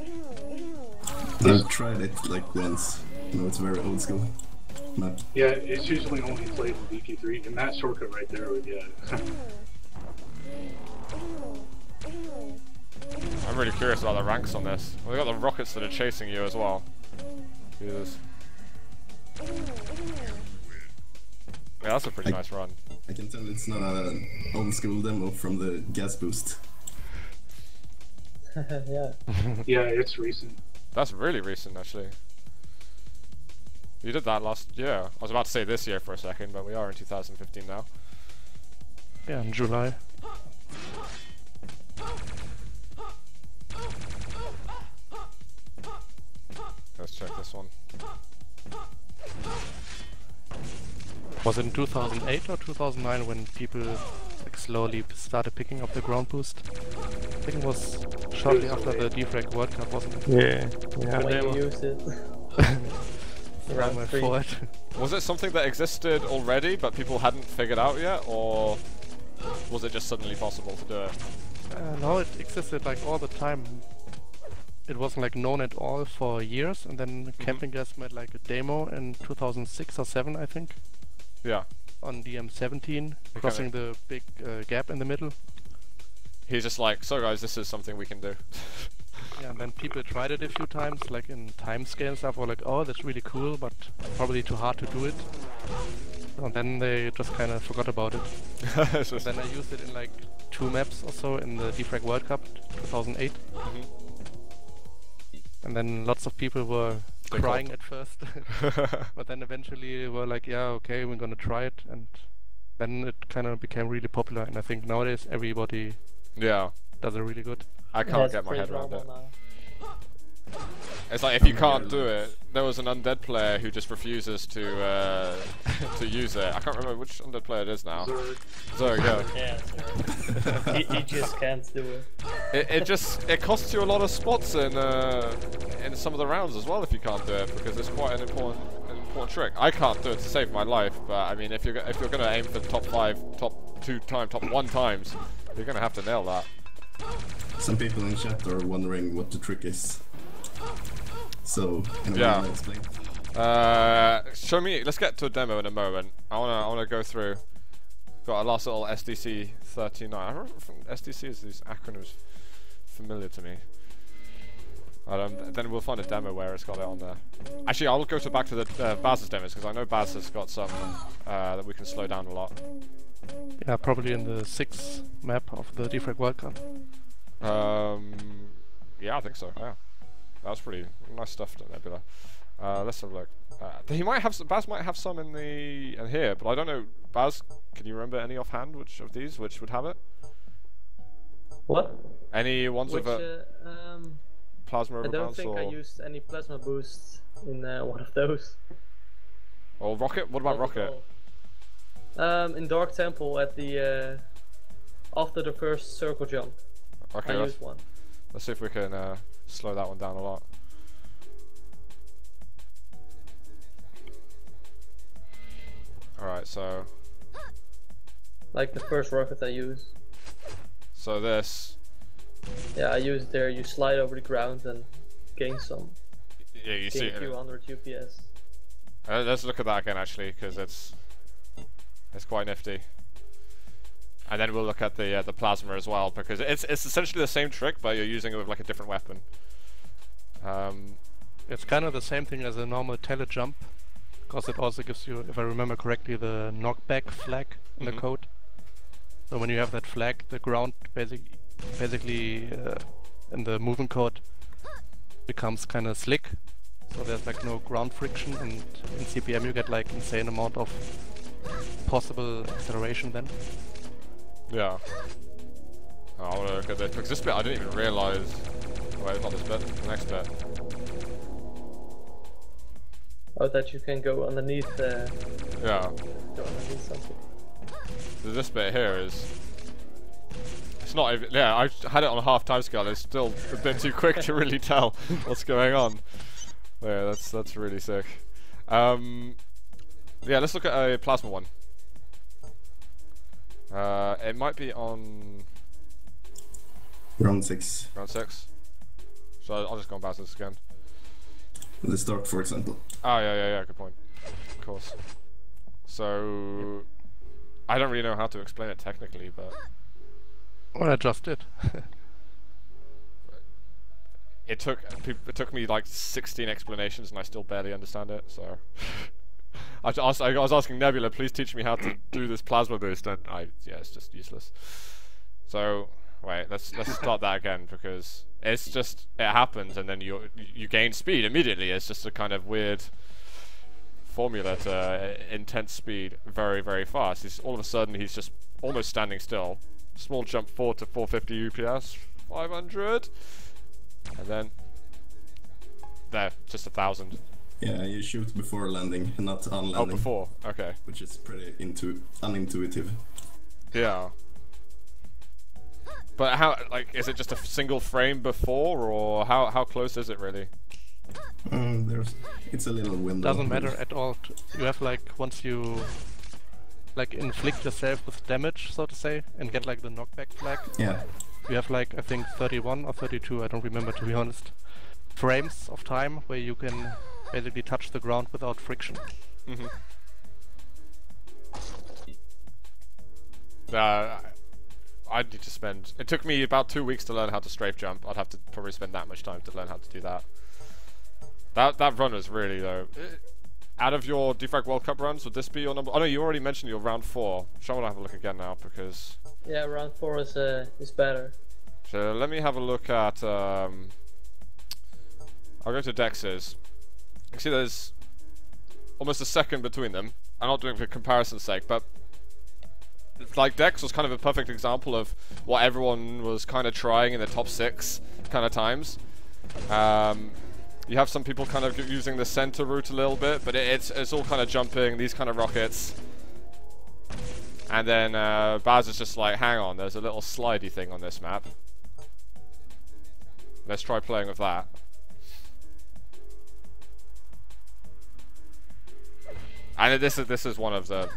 I've tried it like once. No, it's very old school map. Yeah, it's usually only played in DQ3, and that shortcut right there would I'm really curious about the ranks on this. Well, they got the rockets that are chasing you as well. Jesus. Yeah, that's a pretty nice run. I can tell it's not an old school demo from the gas boost. Yeah. yeah, it's recent. That's really recent, actually. You did that last year. I was about to say this year for a second, but we are in 2015 now. Yeah, in July. Let's check this one. Was it in 2008 or 2009 when people like slowly started picking up the ground boost? I think it was shortly after the DeFRaG World Cup, wasn't it? Yeah. When you used it. Around my forward. Was it something that existed already, but people hadn't figured out yet, or was it just suddenly possible to do it? No, it existed like all the time. It wasn't like known at all for years, and then Camping Gas made like a demo in 2006 or 7, I think. Yeah. On the M17, crossing the big gap in the middle. He's just like, so guys, this is something we can do. Yeah, and then people tried it a few times, like in time scale and stuff, were like, oh, that's really cool, but probably too hard to do it. And then they just kind of forgot about it. Then I used it in like 2 maps or so in the DeFRaG World Cup 2008. And then lots of people were crying at first, but then eventually were like, yeah, okay, we're gonna try it, and then it kind of became really popular, and I think nowadays everybody does it really good. I can't get my head around it. It's like if you can't do it, there was an undead player who just refuses to use it. I can't remember which undead player it is now. Zerg, yeah. Yeah, he just can't do it. It costs you a lot of spots in some of the rounds as well if you can't do it, because it's quite an important trick. I can't do it to save my life, but I mean if you're gonna aim for top 5, top 2 times, top 1 times, you're gonna have to nail that. Some people in chat are wondering what the trick is. So, can you explain? Show me. Let's get to a demo in a moment. I wanna go through. Got a last little SDC 39. I remember from SDCs, these acronyms familiar to me. Then we'll find a demo where it's got it on there. Actually, I'll go back to the Baz's demos because I know Baz has got some that we can slow down a lot. Yeah, probably in the 6th map of the DeFRaG World Cup. Yeah, I think so. Yeah, that was pretty nice stuff, Nebula. Let's have a look. He might have some, Baz might have some in here, but I don't know. Baz, can you remember any offhand which of these which would have it? What? Any ones Which, with a plasma I don't bounce think or I used any plasma boosts in one of those. or rocket? What about Not at rocket? all. In Dark Temple at the after the first circle jump, Okay, I used one. let's see if we can slow that one down a lot. Alright, so Like the first rocket I used. this, Yeah, I used there. You slide over the ground and gain some. yeah, you see Gain a it. few hundred UPS. Let's look at that again actually, because it's quite nifty. And then we'll look at the plasma as well, because it's essentially the same trick, but you're using it with like a different weapon. It's kind of the same thing as a normal tele jump, because it also gives you, if I remember correctly, the knockback flag in the code. So when you have that flag, the ground basically in the moving code becomes kind of slick. So there's like no ground friction, and in CPM you get like insane amount of possible acceleration then. Yeah. Oh, I want to look at this, because this bit I didn't even realise. Wait, not this bit, the next bit. Oh, that you can go underneath. Yeah. Go underneath something. This bit here is... It's not even... Yeah, I had it on a half time scale, it's still a bit too quick to really tell what's going on. Yeah, that's really sick. Yeah, let's look at a plasma one. It might be on... Round 6. Round 6. So I'll just go on this again. The start, for example. Oh, yeah, good point. Of course. So... I don't really know how to explain it technically, but... Well, I just did. It took me like 16 explanations and I still barely understand it, so... I was asking Nebula, please teach me how to do this plasma boost, and yeah, it's just useless. So, wait, let's start that again, because it's just, it happens and then you gain speed immediately. It's just a kind of weird formula to intense speed very, very fast. All of a sudden he's just almost standing still. Small jump forward to 450 UPS, 500, and then there, just 1,000. Yeah, you shoot before landing, not on landing. Oh, before, okay. Which is pretty unintuitive. Yeah. But how, like, is it just a single frame before, or how close is it really? It's a little window. Doesn't matter at all. You have like, once you like inflict yourself with damage, so to say, and get like the knockback flag. Yeah. You have like, I think 31 or 32, I don't remember to be honest, frames of time where you can basically touch the ground without friction. Mm-hmm. I need to spend... It took me about 2 weeks to learn how to strafe jump. I'd have to probably spend that much time to learn how to do that. That run was really, though... Out of your DeFRaG World Cup runs, would this be your number... Oh no, you already mentioned your round 4. So I want to have a look again now, because... Yeah, round 4 is better. So let me have a look at... I'll go to Dex's. You can see there's almost a second between them. I'm not doing it for comparison's sake, but like Dex was kind of a perfect example of what everyone was kind of trying in the top 6 kind of times. You have some people kind of using the center route a little bit, but it's all kind of jumping, these kind of rockets. And then Baz is just like, hang on, there's a little slidey thing on this map. Let's try playing with that. And this is one of the...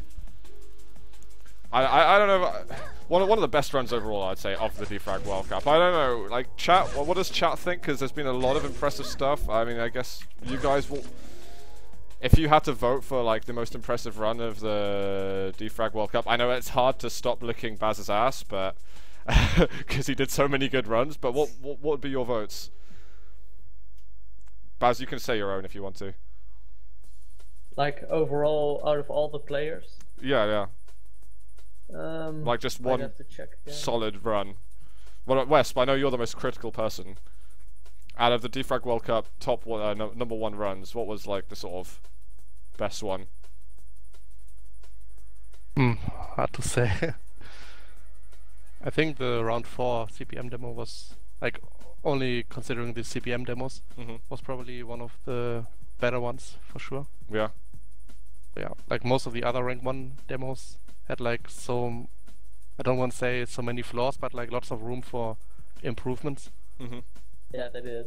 I don't know, one of the best runs overall, I'd say, of the DeFRaG World Cup. I don't know, like, chat, what does chat think? Because there's been a lot of impressive stuff. I mean, I guess you guys will... If you had to vote for, like, the most impressive run of the DeFRaG World Cup, I know it's hard to stop licking Baz's ass, but... Because he did so many good runs, but what would be your votes? Baz, you can say your own if you want to. Like, overall, out of all the players? Yeah. Like just one have to check again. solid run. Well, Wesp, I know you're the most critical person. Out of the DeFRaG World Cup top one, number one runs, what was like the sort of best one? Hard to say. I think the round 4 CPM demo was, like, only considering the CPM demos, was probably one of the better ones for sure. Yeah. Yeah, like most of the other rank 1 demos had like I don't want to say so many flaws, but like lots of room for improvements. Yeah, they did.